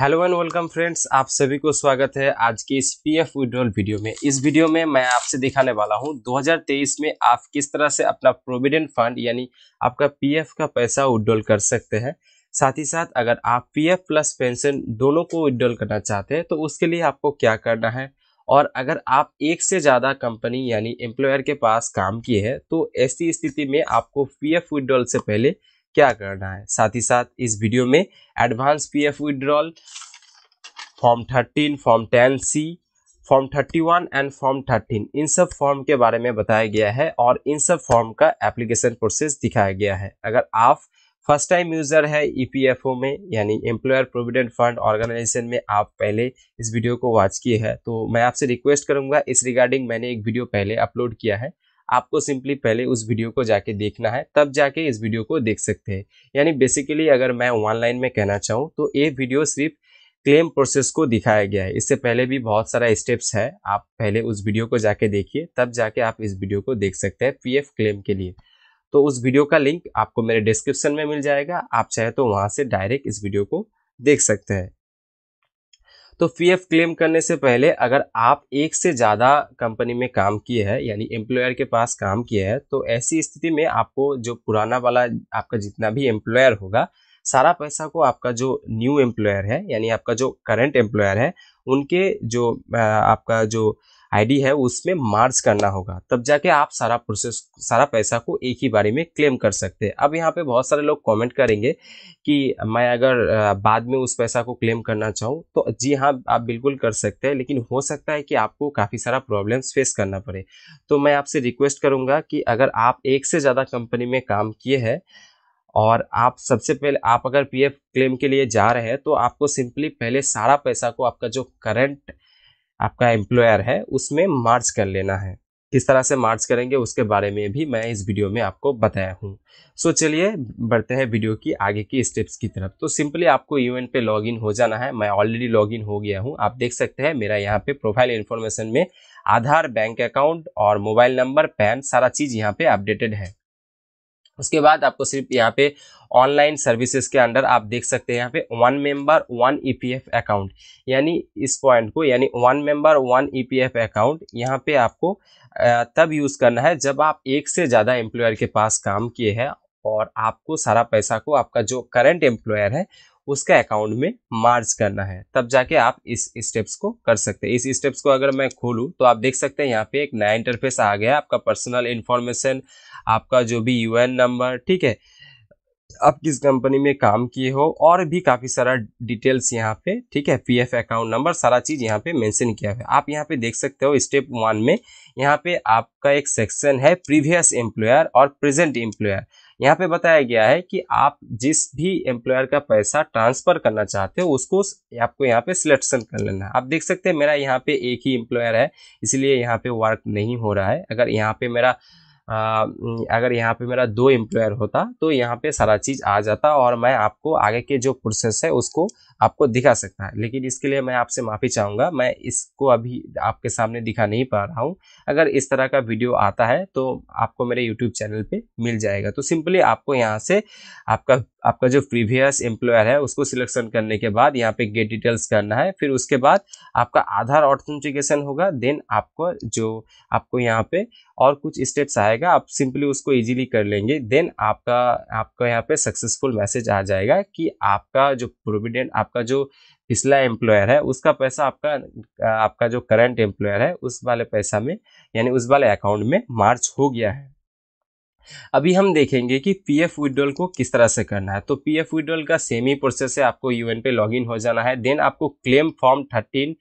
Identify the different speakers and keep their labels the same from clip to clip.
Speaker 1: Hello and welcome friends, आप सभी को स्वागत है आज की इस पीएफ विड्रॉल वीडियो में। इस वीडियो में मैं आपसे दिखाने वाला हूं 2023 में आप किस तरह से अपना प्रोविडेंट फंड यानी आपका पीएफ का पैसा विड्रॉल कर सकते हैं। साथ ही साथ अगर आप पीएफ प्लस पेंशन दोनों को विड्रॉल करना चाहते हैं तो उसके लिए आपको क्या करना है, और अगर आप एक से ज़्यादा कंपनी यानी एम्प्लॉयर के पास काम किए हैं तो ऐसी स्थिति में आपको पीएफ विड्रॉल से पहले क्या करना है। साथ ही साथ इस वीडियो में advance PF withdrawal, form 13, form 10C, form 31 and form 13 इन सब फॉर्म के बारे में बताया गया है और इन सब फॉर्म का एप्लीकेशन प्रोसेस दिखाया गया है। अगर आप फर्स्ट टाइम यूजर है ईपीएफओ में यानी एम्प्लॉयर प्रोविडेंट फंड ऑर्गेनाइजेशन में आप पहले इस वीडियो को वॉच किए हैं तो मैं आपसे रिक्वेस्ट करूंगा, इस रिगार्डिंग मैंने एक वीडियो पहले अपलोड किया है, आपको सिंपली पहले उस वीडियो को जाके देखना है, तब जाके इस वीडियो को देख सकते हैं। यानी बेसिकली अगर मैं वन लाइन में कहना चाहूँ तो ये वीडियो सिर्फ क्लेम प्रोसेस को दिखाया गया है। इससे पहले भी बहुत सारा स्टेप्स है, आप पहले उस वीडियो को जाके देखिए, तब जाके आप इस वीडियो को देख सकते हैं पीएफ क्लेम के लिए। तो उस वीडियो का लिंक आपको मेरे डिस्क्रिप्शन में मिल जाएगा, आप चाहे तो वहां से डायरेक्ट इस वीडियो को देख सकते हैं। तो पीएफ क्लेम करने से पहले अगर आप एक से ज़्यादा कंपनी में काम किए हैं यानी एम्प्लॉयर के पास काम किए हैं तो ऐसी स्थिति में आपको जो पुराना वाला आपका जितना भी एम्प्लॉयर होगा, सारा पैसा को आपका जो न्यू एम्प्लॉयर है यानी आपका जो करंट एम्प्लॉयर है उनके जो आपका जो आईडी है उसमें मार्च करना होगा, तब जाके आप सारा प्रोसेस सारा पैसा को एक ही बारी में क्लेम कर सकते हैं। अब यहाँ पे बहुत सारे लोग कमेंट करेंगे कि मैं अगर बाद में उस पैसा को क्लेम करना चाहूँ तो जी हाँ, आप बिल्कुल कर सकते हैं, लेकिन हो सकता है कि आपको काफ़ी सारा प्रॉब्लम्स फेस करना पड़े। तो मैं आपसे रिक्वेस्ट करूँगा कि अगर आप एक से ज़्यादा कंपनी में काम किए हैं और आप सबसे पहले आप अगर पीएफ क्लेम के लिए जा रहे हैं तो आपको सिंपली पहले सारा पैसा को आपका जो करंट आपका एम्प्लॉयर है उसमें मार्च कर लेना है। किस तरह से मार्च करेंगे उसके बारे में भी मैं इस वीडियो में आपको बताया हूँ। सो चलिए बढ़ते हैं वीडियो की आगे की स्टेप्स की तरफ। तो सिंपली आपको यूएन पे लॉगिन हो जाना है। मैं ऑलरेडी लॉगिन हो गया हूँ, आप देख सकते हैं मेरा यहाँ पे प्रोफाइल इन्फॉर्मेशन में आधार, बैंक अकाउंट और मोबाइल नंबर, पैन सारा चीज़ यहाँ पे अपडेटेड है। उसके बाद आपको सिर्फ यहाँ पे ऑनलाइन सर्विसेज के अंडर आप देख सकते हैं यहाँ पे one member one EPF account, यानी इस पॉइंट को यानी one member one EPF account यहाँ पे आपको तब यूज़ करना है जब आप एक से ज़्यादा एम्प्लॉयर के पास काम किए हैं और आपको सारा पैसा को आपका जो करंट एम्प्लॉयर है उसका अकाउंट में मार्ज करना है, तब जाके आप इस स्टेप्स को कर सकते हैं। इस स्टेप्स को अगर मैं खोलूँ तो आप देख सकते हैं यहाँ पे एक नया इंटरफेस आ गया है। आपका पर्सनल इन्फॉर्मेशन, आपका जो भी यूएन नंबर, ठीक है, आप किस कंपनी में काम किए हो और भी काफ़ी सारा डिटेल्स यहाँ पे, ठीक है, पीएफ अकाउंट नंबर सारा चीज़ यहाँ पे मेंशन किया है। आप यहाँ पे देख सकते हो स्टेप 1 में यहाँ पे आपका एक सेक्शन है प्रीवियस एम्प्लॉयर और प्रेजेंट एम्प्लॉयर। यहाँ पे बताया गया है कि आप जिस भी एम्प्लॉयर का पैसा ट्रांसफर करना चाहते हो उसको आपको यहाँ पे सिलेक्शन कर लेना है। आप देख सकते हैं मेरा यहाँ पे एक ही एम्प्लॉयर है इसलिए यहाँ पे वर्क नहीं हो रहा है। अगर यहाँ पे मेरा 2 एम्प्लॉयर होता तो यहाँ पे सारा चीज़ आ जाता और मैं आपको आगे के जो प्रोसेस है उसको आपको दिखा सकता है, लेकिन इसके लिए मैं आपसे माफ़ी चाहूँगा, मैं इसको अभी आपके सामने दिखा नहीं पा रहा हूँ। अगर इस तरह का वीडियो आता है तो आपको मेरे यूट्यूब चैनल पे मिल जाएगा। तो सिंपली आपको यहाँ से आपका आपका जो प्रीवियस एम्प्लॉयर है उसको सिलेक्शन करने के बाद यहाँ पे गेट डिटेल्स करना है। फिर उसके बाद आपका आधार ऑथेंटिकेशन होगा, देन आपको यहाँ पे और कुछ स्टेप्स आएगा, आप सिंपली उसको इजीली कर लेंगे। देन आपका यहाँ पे सक्सेसफुल मैसेज आ जाएगा कि आपका जो प्रोविडेंट आपका जो पिछला एम्प्लॉयर है उसका पैसा आपका जो करंट एम्प्लॉयर है उस वाले पैसा में यानी उस वाले अकाउंट में मार्च हो गया है। अभी हम देखेंगे कि पीएफ विड्रॉल को किस तरह से करना है। तो पीएफ विड्रॉल का सेम ही प्रोसेस है, आपको यूएन पे लॉगिन हो जाना है। देन आपको क्लेम फॉर्म 13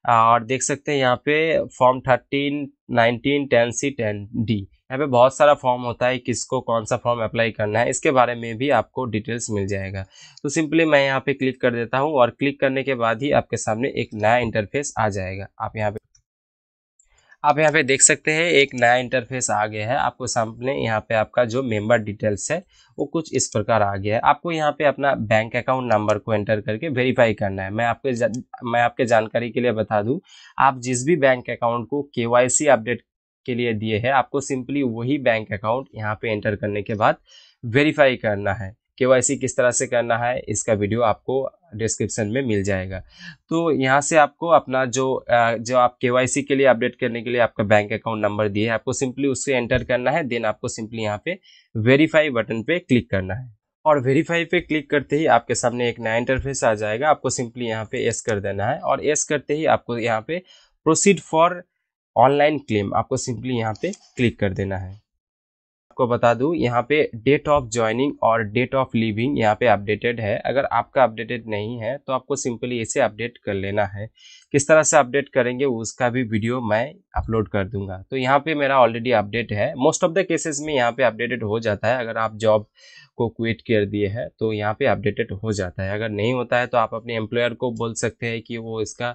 Speaker 1: और देख सकते हैं यहाँ पे फॉर्म 13, 19, 10C, 10D, यहाँ पे बहुत सारा फॉर्म होता है, किसको कौन सा फॉर्म अप्लाई करना है इसके बारे में भी आपको डिटेल्स मिल जाएगा। तो सिंपली मैं यहाँ पे क्लिक कर देता हूँ और क्लिक करने के बाद ही आपके सामने एक नया इंटरफेस आ जाएगा। आप यहाँ पे देख सकते हैं एक नया इंटरफेस आ गया है। आपको सामने यहाँ पे आपका जो मेंबर डिटेल्स है वो कुछ इस प्रकार आ गया है। आपको यहाँ पे अपना बैंक अकाउंट नंबर को एंटर करके वेरीफाई करना है। मैं आपके जानकारी के लिए बता दूं, आप जिस भी बैंक अकाउंट को केवाईसी अपडेट के लिए दिए हैं आपको सिंपली वही बैंक अकाउंट यहाँ पे एंटर करने के बाद वेरीफाई करना है। KYC किस तरह से करना है इसका वीडियो आपको डिस्क्रिप्शन में मिल जाएगा। तो यहाँ से आपको अपना जो आप KYC के लिए अपडेट करने के लिए आपका बैंक अकाउंट नंबर दिए है, आपको सिंपली उससे एंटर करना है। देन आपको सिंपली यहाँ पे वेरीफाई बटन पे क्लिक करना है और वेरीफाई पे क्लिक करते ही आपके सामने एक नया इंटरफेस आ जाएगा। आपको सिंपली यहाँ पे यस कर देना है और यस करते ही आपको यहाँ पे प्रोसीड फॉर ऑनलाइन क्लेम आपको सिंपली यहाँ पे क्लिक कर देना है। आपको बता दूं यहाँ पे डेट ऑफ ज्वाइनिंग और डेट ऑफ लीविंग यहाँ पे अपडेटेड है। अगर आपका अपडेटेड नहीं है तो आपको सिंपली इसे अपडेट कर लेना है। किस तरह से अपडेट करेंगे उसका भी वीडियो मैं अपलोड कर दूंगा। तो यहाँ पे मेरा ऑलरेडी अपडेट है। मोस्ट ऑफ द केसेस में यहाँ पे अपडेटेड हो जाता है। अगर आप जॉब को क्विट कर दिए हैं तो यहाँ पे अपडेटेड हो जाता है। अगर नहीं होता है तो आप अपने एम्प्लॉयर को बोल सकते हैं कि वो इसका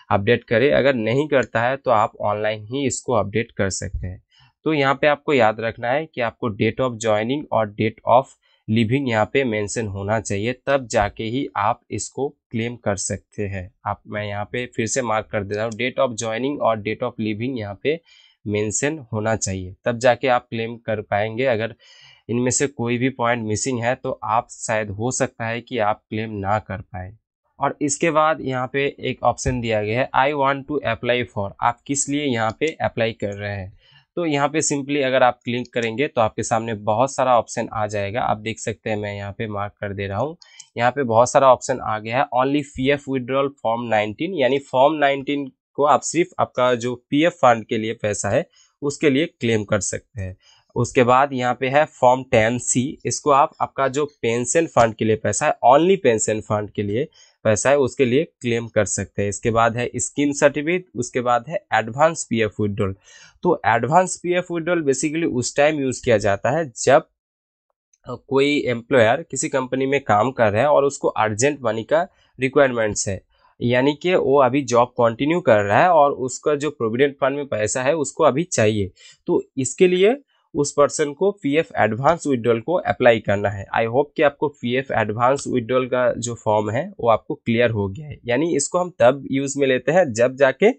Speaker 1: अपडेट करे। अगर नहीं करता है तो आप ऑनलाइन ही इसको अपडेट कर सकते हैं। तो यहाँ पे आपको याद रखना है कि आपको डेट ऑफ ज्वाइनिंग और डेट ऑफ लीविंग यहाँ पे मेंशन होना चाहिए, तब जाके ही आप इसको क्लेम कर सकते हैं। मैं यहाँ पे फिर से मार्क कर देता हूँ, डेट ऑफ ज्वाइनिंग और डेट ऑफ लीविंग यहाँ पे मेंशन होना चाहिए, तब जाके आप क्लेम कर पाएंगे। अगर इनमें से कोई भी पॉइंट मिसिंग है तो आप शायद हो सकता है कि आप क्लेम ना कर पाए। और इसके बाद यहाँ पे एक ऑप्शन दिया गया है I want to apply for, आप किस लिए यहाँ पे अप्लाई कर रहे हैं। तो यहाँ पे सिंपली अगर आप क्लिक करेंगे तो आपके सामने बहुत सारा ऑप्शन आ जाएगा। आप देख सकते हैं, मैं यहाँ पे मार्क कर दे रहा हूँ। यहाँ पे बहुत सारा ऑप्शन आ गया है। ओनली पीएफ विड्रॉल फॉर्म 19, यानी फॉर्म 19 को आप सिर्फ आपका जो पीएफ फंड के लिए पैसा है उसके लिए क्लेम कर सकते हैं। उसके बाद यहाँ पे है फॉर्म 10C, इसको आप आपका जो पेंशन फंड के लिए पैसा है, ओनली पेंशन फंड के लिए पैसा है, उसके लिए क्लेम कर सकते हैं। इसके बाद है स्कीम सर्टिफिकेट, उसके बाद है एडवांस पीएफ विड्रॉल। तो एडवांस पीएफ विड्रॉल बेसिकली उस टाइम यूज किया जाता है जब कोई एम्प्लॉयर किसी कंपनी में काम कर रहा है और उसको अर्जेंट मनी का रिक्वायरमेंट्स है, यानी कि वो अभी जॉब कंटिन्यू कर रहा है और उसका जो प्रोविडेंट फंड में पैसा है उसको अभी चाहिए। तो इसके लिए उस पर्सन को पीएफ एडवांस विड्रॉल को अप्लाई करना है। आई होप कि आपको पीएफ एडवांस विड्रॉल का जो फॉर्म है वो आपको क्लियर हो गया है। यानी इसको हम तब यूज में लेते हैं जब जाके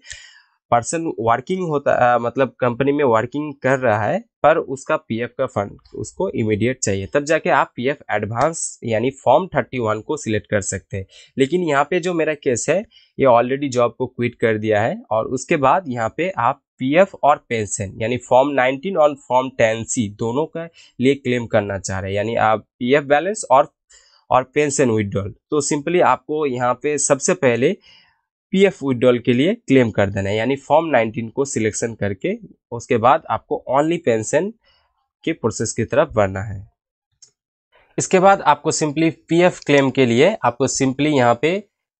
Speaker 1: पर्सन वर्किंग होता मतलब कंपनी में वर्किंग कर रहा है पर उसका पीएफ का फंड उसको इमीडिएट चाहिए, तब जाके आप पीएफ एडवांस यानी फॉर्म 31 को सिलेक्ट कर सकते हैं। लेकिन यहाँ पे जो मेरा केस है ये ऑलरेडी जॉब को क्विट कर दिया है और उसके बाद यहाँ पे आप पीएफ और पेंशन यानी फॉर्म 19 और फॉर्म 10C दोनों का लिए क्लेम करना चाह रहे हैं, यानी आप पीएफ बैलेंस और पेंशन विड्रॉल। तो सिंपली आपको यहाँ पे सबसे पहले पीएफ विड्रॉल के लिए क्लेम कर देना है, यानी फॉर्म 19 को सिलेक्शन करके उसके बाद आपको ओनली पेंशन के प्रोसेस की तरफ बढ़ना है। इसके बाद आपको सिंपली पीएफ क्लेम के लिए आपको सिंपली यहाँ पे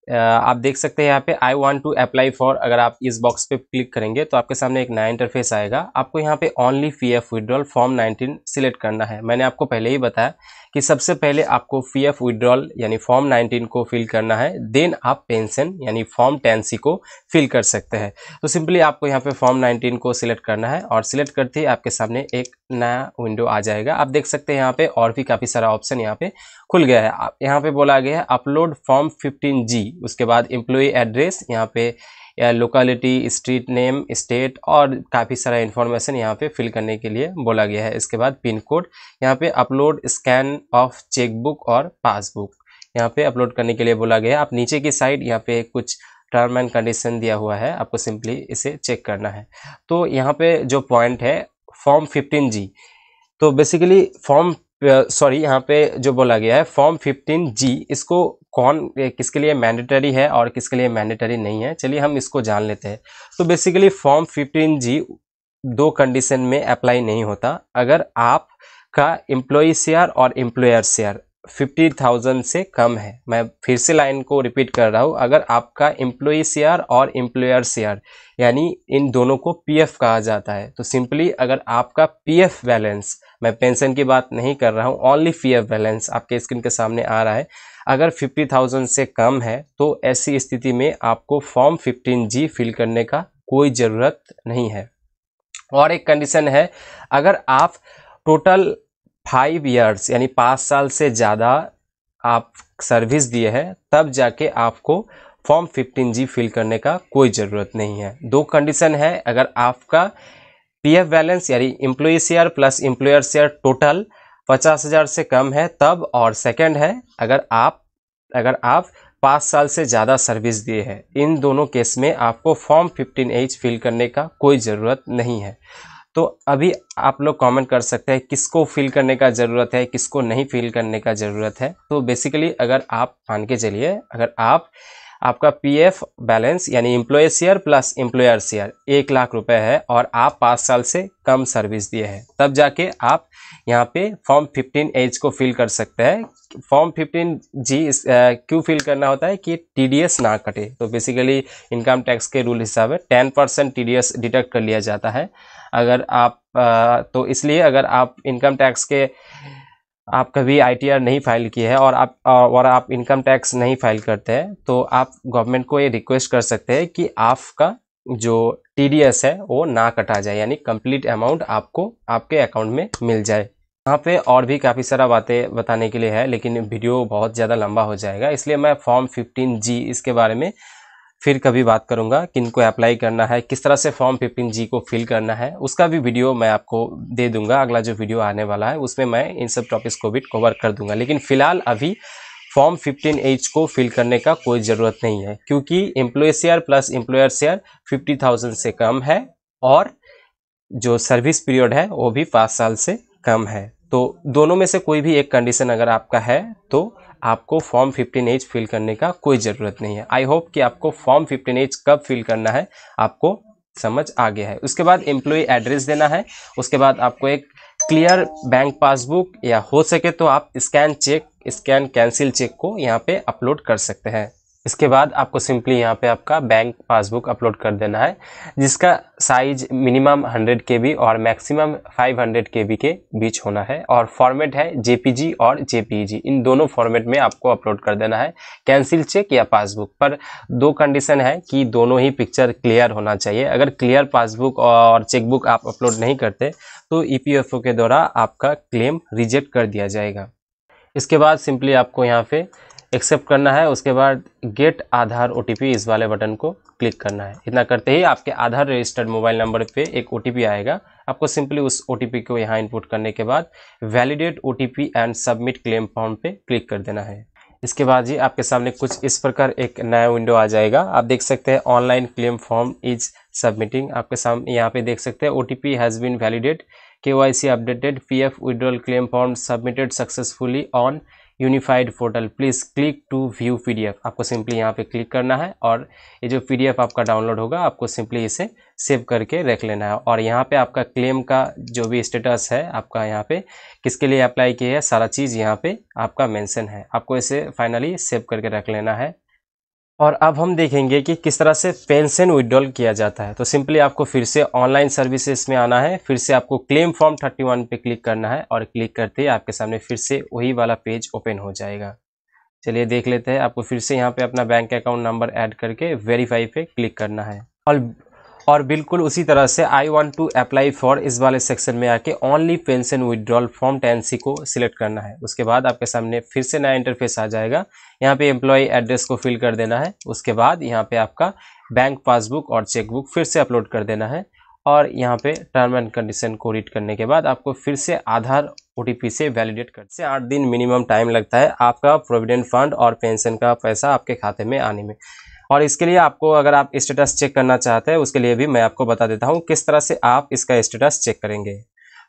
Speaker 1: आप देख सकते हैं यहाँ पे I want to apply for, अगर आप इस बॉक्स पे क्लिक करेंगे तो आपके सामने एक नया इंटरफेस आएगा। आपको यहाँ पे only PF withdrawal form 19 select करना है। मैंने आपको पहले ही बताया कि सबसे पहले आपको पीएफ विड्रॉल यानी फॉर्म 19 को फिल करना है, देन आप पेंशन यानी फॉर्म 10C को फिल कर सकते हैं। तो सिंपली आपको यहाँ पे फॉर्म 19 को सिलेक्ट करना है और सिलेक्ट करते ही आपके सामने एक नया विंडो आ जाएगा। आप देख सकते हैं यहाँ पे और भी काफ़ी सारा ऑप्शन यहाँ पे खुल गया है। यहाँ पे बोला गया है अपलोड फॉर्म 15G, उसके बाद एम्प्लॉय एड्रेस, यहाँ पे लोकेलिटी, स्ट्रीट नेम, स्टेट और काफ़ी सारा इन्फॉर्मेशन यहाँ पे फिल करने के लिए बोला गया है। इसके बाद पिन कोड, यहाँ पे अपलोड स्कैन ऑफ चेकबुक और पासबुक यहाँ पे अपलोड करने के लिए बोला गया है। आप नीचे की साइड यहाँ पे कुछ टर्म एंड कंडीशन दिया हुआ है, आपको सिंपली इसे चेक करना है। तो यहाँ पे जो पॉइंट है फॉर्म 15G, तो बेसिकली यहाँ पे जो बोला गया है फॉर्म 15G, इसको किसके लिए मैंडेटरी है और किसके लिए मैंडेटरी नहीं है, चलिए हम इसको जान लेते हैं। तो बेसिकली फॉर्म 15G दो कंडीशन में अप्लाई नहीं होता। अगर आपका एम्प्लॉय शेयर और एम्प्लॉयर शेयर 50,000 से कम है, मैं फिर से लाइन को रिपीट कर रहा हूँ, अगर आपका एम्प्लॉय शेयर और एम्प्लॉयर शेयर यानी इन दोनों को पीएफ कहा जाता है, तो सिंपली अगर आपका पीएफ बैलेंस, मैं पेंशन की बात नहीं कर रहा हूँ, ओनली पीएफ बैलेंस आपके स्क्रीन के सामने आ रहा है, अगर 50,000 से कम है तो ऐसी स्थिति में आपको फॉर्म 15G फिल करने का कोई ज़रूरत नहीं है। और एक कंडीशन है, अगर आप टोटल 5 इयर्स यानी 5 साल से ज़्यादा आप सर्विस दिए हैं, तब जाके आपको फॉर्म 15G फिल करने का कोई ज़रूरत नहीं है। दो कंडीशन है, अगर आपका पीएफ बैलेंस यानी employee share plus employer share total 50,000 से कम है तब, और सेकंड है अगर आप 5 साल से ज़्यादा सर्विस दिए हैं। इन दोनों केस में आपको फॉर्म 15H फिल करने का कोई ज़रूरत नहीं है। तो अभी आप लोग कमेंट कर सकते हैं किसको फिल करने का ज़रूरत है, किसको नहीं फिल करने का ज़रूरत है। तो बेसिकली अगर आप मान के चलिए, अगर आपका पीएफ बैलेंस यानी employee share plus employer share 1 lakh रुपए है और आप 5 साल से कम सर्विस दिए हैं, तब जाके आप यहाँ पे फॉर्म 15H को फिल कर सकते हैं। फॉर्म 15G क्यों फिल करना होता है कि टीडीएस ना कटे। तो बेसिकली इनकम टैक्स के रूल हिसाब से 10% टीडीएस डिडक्ट कर लिया जाता है अगर आप तो इसलिए अगर आप इनकम टैक्स के आप कभी आईटीआर नहीं फाइल किए हैं और आप इनकम टैक्स नहीं फाइल करते हैं, तो आप गवर्नमेंट को ये रिक्वेस्ट कर सकते हैं कि आपका जो टीडीएस है वो ना कटा जाए, यानी कंप्लीट अमाउंट आपको आपके अकाउंट में मिल जाए। यहाँ पे और भी काफ़ी सारा बातें बताने के लिए है, लेकिन वीडियो बहुत ज़्यादा लंबा हो जाएगा, इसलिए मैं फॉर्म 15G इसके बारे में फिर कभी बात करूंगा, किनको अप्लाई करना है, किस तरह से फॉर्म 15G को फिल करना है, उसका भी वीडियो मैं आपको दे दूंगा। अगला जो वीडियो आने वाला है उसमें मैं इन सब टॉपिक्स को भी कवर कर दूंगा। लेकिन फिलहाल अभी फॉर्म 15H को फिल करने का कोई ज़रूरत नहीं है, क्योंकि employee share plus employer share 50,000 से कम है और जो सर्विस पीरियड है वो भी 5 साल से कम है। तो दोनों में से कोई भी एक कंडीशन अगर आपका है तो आपको फॉर्म 15H फिल करने का कोई ज़रूरत नहीं है। आई होप कि आपको फॉर्म 15H कब फिल करना है आपको समझ आ गया है। उसके बाद एम्प्लॉय एड्रेस देना है, उसके बाद आपको एक क्लियर बैंक पासबुक या हो सके तो आप स्कैन कैंसिल चेक को यहाँ पे अपलोड कर सकते हैं। इसके बाद आपको सिंपली यहाँ पे आपका बैंक पासबुक अपलोड कर देना है, जिसका साइज मिनिमम 100 KB और मैक्सिमम 500 KB के बीच होना है, और फॉर्मेट है JPG और JPEG, इन दोनों फॉर्मेट में आपको अपलोड कर देना है कैंसिल चेक या पासबुक। पर 2 कंडीशन है कि दोनों ही पिक्चर क्लियर होना चाहिए। अगर क्लियर पासबुक और चेकबुक आप अपलोड नहीं करते तो EPFO के द्वारा आपका क्लेम रिजेक्ट कर दिया जाएगा। इसके बाद सिंपली आपको यहाँ पे एक्सेप्ट करना है, उसके बाद गेट आधार OTP इस वाले बटन को क्लिक करना है। इतना करते ही आपके आधार रजिस्टर्ड मोबाइल नंबर पे एक OTP आएगा, आपको सिंपली उस OTP को यहाँ इनपुट करने के बाद validate OTP and submit claim form पे क्लिक कर देना है। इसके बाद जी आपके सामने कुछ इस प्रकार एक नया विंडो आ जाएगा। आप देख सकते हैं online claim form is submitting, आपके सामने यहाँ पे देख सकते हैं OTP has been validate, KYC updated, PF withdrawal claim form submitted successfully on unified portal, please click to view PDF। आपको सिंपली यहाँ पे क्लिक करना है और ये जो PDF आपका डाउनलोड होगा आपको सिंपली इसे सेव करके रख लेना है। और यहाँ पे आपका क्लेम का जो भी स्टेटस है, आपका यहाँ पे किसके लिए अप्लाई किया है, सारा चीज़ यहाँ पे आपका मेंशन है। आपको इसे फाइनली सेव करके रख लेना है। और अब हम देखेंगे कि किस तरह से पेंशन विड्रॉल किया जाता है। तो सिंपली आपको फिर से ऑनलाइन सर्विसेज में आना है, फिर से आपको क्लेम फॉर्म 31 पे क्लिक करना है और क्लिक करते ही आपके सामने फिर से वही वाला पेज ओपन हो जाएगा। चलिए देख लेते हैं। आपको फिर से यहाँ पे अपना बैंक अकाउंट नंबर ऐड करके वेरीफाई पे क्लिक करना है और बिल्कुल उसी तरह से I want to apply for इस वाले सेक्शन में आके only pension withdrawal form 10C को सिलेक्ट करना है। उसके बाद आपके सामने फिर से नया इंटरफेस आ जाएगा। यहाँ पे एम्प्लॉय एड्रेस को फिल कर देना है, उसके बाद यहाँ पे आपका बैंक पासबुक और चेकबुक फिर से अपलोड कर देना है, और यहाँ पे टर्म एंड कंडीशन को रीड करने के बाद आपको फिर से आधार OTP से वैलिडेट कर से 8 दिन मिनिमम टाइम लगता है आपका प्रोविडेंट फंड और पेंशन का पैसा आपके खाते में आने में। और इसके लिए आपको अगर आप स्टेटस चेक करना चाहते हैं उसके लिए भी मैं आपको बता देता हूँ किस तरह से आप इसका स्टेटस चेक करेंगे।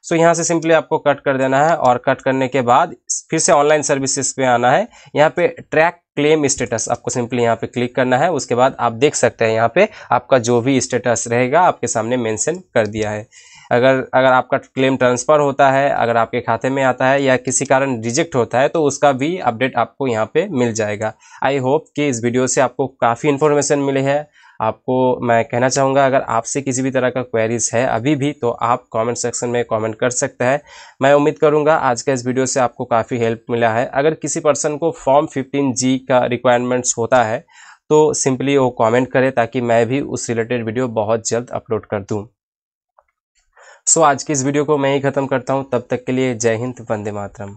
Speaker 1: सो यहाँ से सिंपली आपको कट कर देना है और कट करने के बाद फिर से ऑनलाइन सर्विसेज पे आना है। यहाँ पे ट्रैक क्लेम स्टेटस आपको सिंपली यहाँ पे क्लिक करना है। उसके बाद आप देख सकते हैं यहाँ पे आपका जो भी स्टेटस रहेगा आपके सामने मेंशन कर दिया है। अगर आपका क्लेम ट्रांसफ़र होता है, अगर आपके खाते में आता है या किसी कारण रिजेक्ट होता है तो उसका भी अपडेट आपको यहाँ पे मिल जाएगा। आई होप कि इस वीडियो से आपको काफ़ी इन्फॉर्मेशन मिली है। आपको मैं कहना चाहूँगा अगर आपसे किसी भी तरह का क्वेरीज है अभी भी तो आप कमेंट सेक्शन में कमेंट कर सकते हैं। मैं उम्मीद करूँगा आज का इस वीडियो से आपको काफ़ी हेल्प मिला है। अगर किसी पर्सन को फॉर्म 15G का रिक्वायरमेंट्स होता है तो सिंपली वो कमेंट करे ताकि मैं भी उस रिलेटेड वीडियो बहुत जल्द अपलोड कर दूँ। सो आज की इस वीडियो को मैं ही ख़त्म करता हूँ। तब तक के लिए जय हिंद, वंदे मातरम।